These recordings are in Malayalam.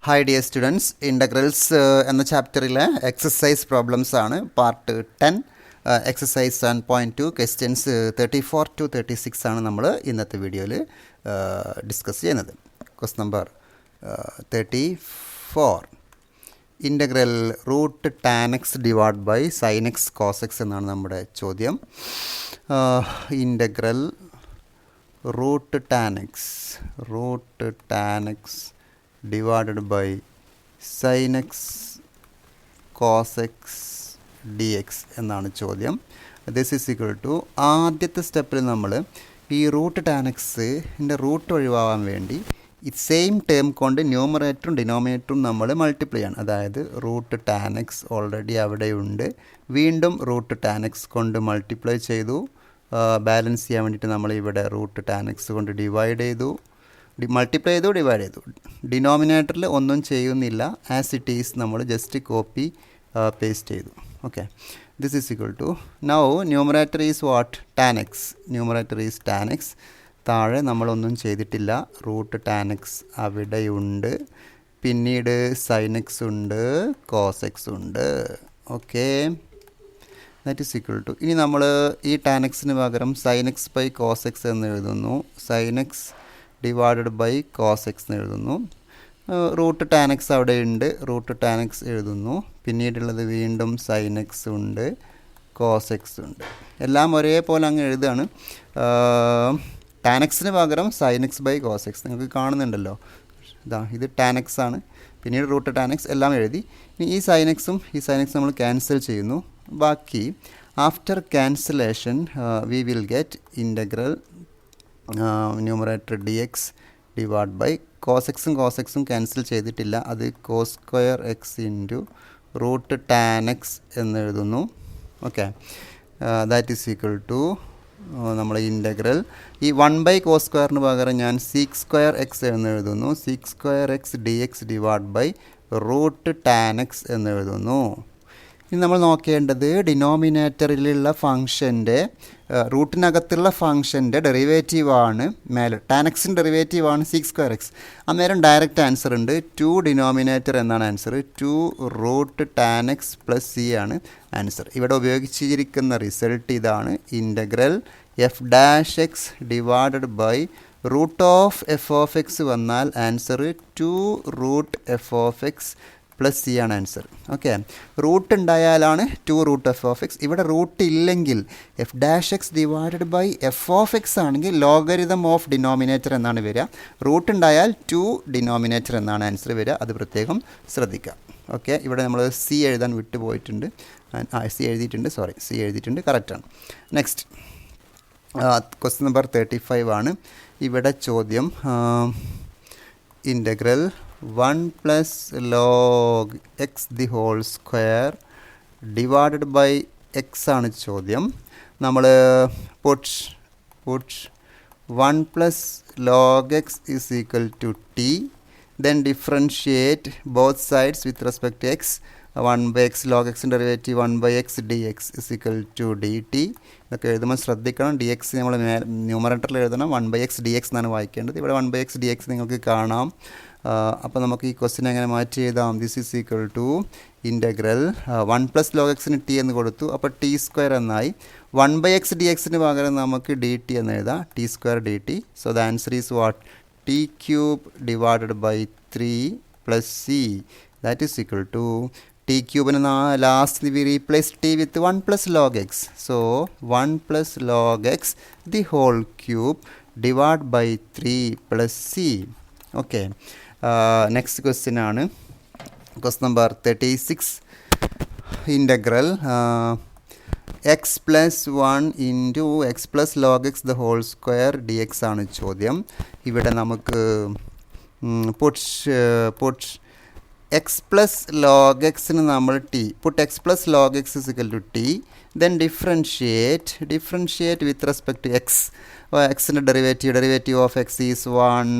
Hi dear students, integrals എന്ന ചാപ്റ്ററിലെ എക്സസൈസ് പ്രോബ്ലംസ് ആണ് പാർട്ട് 10 എക്സസൈസ് 7.2 ക്വസ്റ്റ്യൻസ് 34 to 36 ആണ് നമ്മൾ ഇന്നത്തെ വീഡിയോയിൽ ഡിസ്കസ് ചെയ്യുന്നത്. Question number 34 integral root tan x divide by sine x cos x എന്നാണ് നമ്മുടെ ചോദ്യം. Integral root tan x divided by sin x cos x dx എന്നാണ് ചോദ്യം. ദിസ് ഈസ് ഈക്വൽ ടു ആദ്യത്തെ സ്റ്റെപ്പിൽ നമ്മൾ ഈ റൂട്ട് ടാൻ എക്സിൻ്റെ റൂട്ട് ഒഴിവാകാൻ വേണ്ടി ഈ സെയിം ടേം കൊണ്ട് ന്യൂമറേറ്ററും ഡിനോമിനേറ്ററും നമ്മൾ മൾട്ടിപ്ലൈ ചെയ്യണം. അതായത് റൂട്ട് ടാൻ എക്സ് ഓൾറെഡി അവിടെയുണ്ട്, വീണ്ടും റൂട്ട് ടാൻ എക്സ് കൊണ്ട് മൾട്ടിപ്ലൈ ചെയ്തു. ബാലൻസ് ചെയ്യാൻ വേണ്ടിയിട്ട് നമ്മൾ ഇവിടെ റൂട്ട് ടാൻ എക്സ് കൊണ്ട് ഡിവൈഡ് ചെയ്തു, മൾട്ടിപ്ലൈ ചെയ്തു, ഡിവൈഡ് ചെയ്തു. ഡിനോമിനേറ്ററിൽ ഒന്നും ചെയ്യുന്നില്ല, ആസ് ഇറ്റ് ഈസ് നമ്മൾ ജസ്റ്റ് കോപ്പി പേസ്റ്റ് ചെയ്തു. Okay, this is equal to now numerator is what? Tan x. Numerator is tan x. താഴെ നമ്മളൊന്നും ചെയ്തിട്ടില്ല, റൂട്ട് ടാൻ എക്സ് അവിടെയുണ്ട്, പിന്നീട് സൈൻ എക്സ് ഉണ്ട്, കോസ് എക്സ് ഉണ്ട്. Okay, that is equal to ഇനി നമ്മൾ ഈ ടാൻ എക്സിന് പകരം sine x by cos x എന്ന് എഴുതുന്നു. Sine x divided by cos x എന്ന് എഴുതുന്നു. റൂട്ട് ടാൻ എക്സ് അവിടെ ഉണ്ട്, റൂട്ട് ടാൻ എക്സ് എഴുതുന്നു. പിന്നീടുള്ളത് വീണ്ടും സൈൻ എക്സ് ഉണ്ട്, കോസ് എക്സ് ഉണ്ട്. എല്ലാം ഒരേപോലെ അങ്ങ് എഴുതുകയാണ്. ടാൻ എക്സിന് പകരം sine x by cos x നിങ്ങൾക്ക് കാണുന്നുണ്ടല്ലോ. ഇതാ ഇത് ടാൻ എക്സ് ആണ്, പിന്നീട് റൂട്ട് ടാൻ എക്സ് എല്ലാം എഴുതി. ഇനി ഈ സൈൻ എക്സും നമ്മൾ ക്യാൻസൽ ചെയ്യുന്നു. ബാക്കി after cancellation we will get integral numerator d x divide by cos എക്സും ക്യാൻസൽ ചെയ്തിട്ടില്ല, അത് cos square x into root tan x എന്ന് എഴുതുന്നു. Okay, that is equal to നമ്മൾ ഇൻ്റഗ്രൽ ഈ 1 ബൈ കോസ് സ്ക്വയറിന് പകരം ഞാൻ സീക്ക് സ്ക്വയർ എക്സ് എന്ന് എഴുതുന്നു. Sec square x d x divide by root tan x എന്ന് എഴുതുന്നു. ഇനി നമ്മൾ നോക്കേണ്ടത് ഡിനോമിനേറ്ററിലുള്ള ഫംഗ്ഷൻ്റെ റൂട്ടിനകത്തുള്ള ഫംഗ്ഷൻ്റെ ഡെറിവേറ്റീവാണ് മേലെ. ടാൻ എക്സിൻ്റെ ഡെറിവേറ്റീവാണ് സീക്ക് സ്ക്വയർ എക്സ്. അന്നേരം ഡയറക്റ്റ് ആൻസർ ഉണ്ട്. 2 ഡിനോമിനേറ്റർ എന്നാണ് answer. 2 root tan x plus c ആണ് ആൻസർ. ഇവിടെ ഉപയോഗിച്ചിരിക്കുന്ന റിസൾട്ട് ഇതാണ്. Integral f dash x divided by root of f of x വന്നാൽ answer 2 root f of x plus c ആണ് ആൻസർ. ഓക്കെ, റൂട്ട് ഉണ്ടായാലാണ് 2 റൂട്ട് എഫ് ഓഫ് എക്സ്. ഇവിടെ റൂട്ട് ഇല്ലെങ്കിൽ f dash x divided by f of x ആണെങ്കിൽ ലോഗരിതം ഓഫ് ഡിനോമിനേറ്റർ എന്നാണ് വരിക. റൂട്ട് ഉണ്ടായാൽ 2 ഡിനോമിനേറ്റർ എന്നാണ് ആൻസർ വരിക. അത് പ്രത്യേകം ശ്രദ്ധിക്കുക. ഓക്കെ, ഇവിടെ നമ്മൾ സി എഴുതാൻ വിട്ടുപോയിട്ടുണ്ട്. സി എഴുതിയിട്ടുണ്ട്, കറക്റ്റാണ്. നെക്സ്റ്റ് ക്വസ്റ്റ്യൻ നമ്പർ 35 ആണ്. ഇവിടെ ചോദ്യം integral 1 plus log x the whole square divided by x ആണ് ചോദ്യം. നമ്മൾ put 1 plus log x is equal to t, then differentiate both sides with respect to x. 1 by x log x derivative 1 by x dx is equal to dt. ഇതൊക്കെ എഴുതുമ്പോൾ ശ്രദ്ധിക്കണം. ഡി എക്സ് നമ്മൾ ന്യൂമറേറ്ററിൽ എഴുതണം, 1 by x dx എന്നാണ് വായിക്കേണ്ടത്. ഇവിടെ 1 by x dx നിങ്ങൾക്ക് കാണാം. അപ്പോൾ നമുക്ക് ഈ ക്വസ്റ്റ്യൻ എങ്ങനെ മാറ്റി എഴുതാം? This is equal to integral 1 plus log എക്സിന് ടി എന്ന് കൊടുത്തു, അപ്പോൾ ടി സ്ക്വയർ എന്നായി. 1 ബൈ എക്സ് ഡി എക്സിന് പകരം നമുക്ക് ഡി ടി എന്ന് എഴുതാം, t square d t. So the answer is what? T cube divided by 3 plus c. That is equal to t ക്യൂബിന് last we replace t with 1 plus log x. So 1 plus log x the whole cube divide by 3 plus c. Okay, next question ആണ് question number 36. Integral x plus 1 into x plus log x the whole square d x ആണ് ചോദ്യം. ഇവിടെ നമുക്ക് പുട്ട് എക്സ് പ്ലസ് ലോഗ് എക്സിന് നമ്മൾ t, put x plus log x is equal to t, then differentiate with respect to x. എക്സിൻ്റെ derivative of x is 1,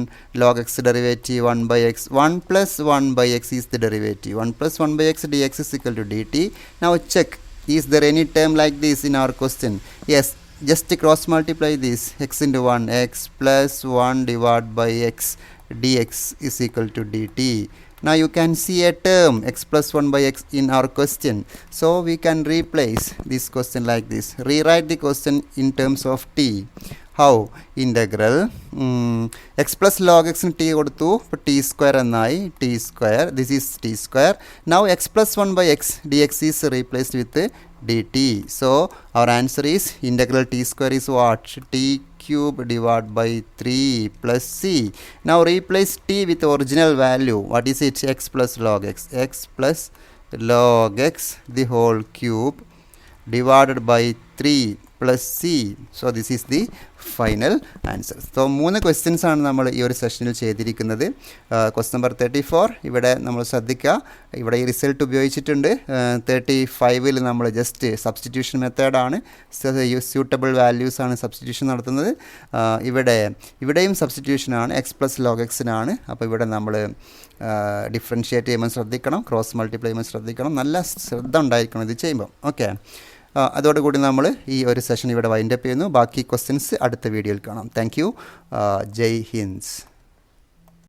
log x derivative 1 by x, 1 plus 1 by x is the derivative. 1 plus 1 by x d x is equal to d t. Now check, is there any term like this in our question? Yes, just cross multiply this, x into 1, x plus 1 divided by x dx is equal to dt. Now you can see a term x plus 1 by x in our question. So we can replace this question like this. Rewrite the question in terms of t. How? Integral x plus log x t കൊടുത്തു. അപ്പോൾ t square എന്നായി. t square. This is t square. Now x plus 1 by x dx is replaced with dt. So our answer is integral t square is what? T cube divided by 3 plus c. Now replace t with original value. What is it? X plus log x. X plus log x the whole cube divided by 3 plus c. So this is the final answer. So 3 questions ആണ് നമ്മൾ ഈ ഒരു സെഷനിൽ ചെയ്തിരിക്കുന്നത്. ക്വസ്റ്റ്യൻ നമ്പർ 34 ഇവിടെ നമ്മൾ ശ്രദ്ധിക്കുക, ഇവിടെ ഈ റിസൾട്ട് ഉപയോഗിച്ചിട്ടുണ്ട്. 35ൽ നമ്മൾ ജസ്റ്റ് സബ്സ്റ്റിറ്റ്യൂഷൻ മെത്തേഡാണ്, സ്യൂട്ടബിൾ വാല്യൂസ് ആണ് സബ്സ്റ്റിറ്റ്യൂഷൻ നടത്തുന്നത്. ഇവിടെയും സബ്സ്റ്റിറ്റ്യൂഷനാണ്, എക്സ് പ്ലസ് ലോഗ് എക്സിനാണ്. അപ്പോൾ ഇവിടെ നമ്മൾ ഡിഫറൻഷിയേറ്റ് ചെയ്യുമ്പോൾ ശ്രദ്ധിക്കണം, ക്രോസ് മൾട്ടിപ്ലൈ ചെയ്യുമ്പോൾ ശ്രദ്ധിക്കണം, നല്ല ശ്രദ്ധ ഉണ്ടായിരിക്കണം ഇത് ചെയ്യുമ്പോൾ. ഓക്കെ, അതോടുകൂടി നമ്മൾ ഈ ഒരു സെഷൻ ഇവിടെ വൈൻഡപ്പ് ചെയ്യുന്നു. ബാക്കി ക്വസ്റ്റ്യൻസ് അടുത്ത വീഡിയോയിൽ കാണാം. Thank you. ജയ് ഹിന്ദ്.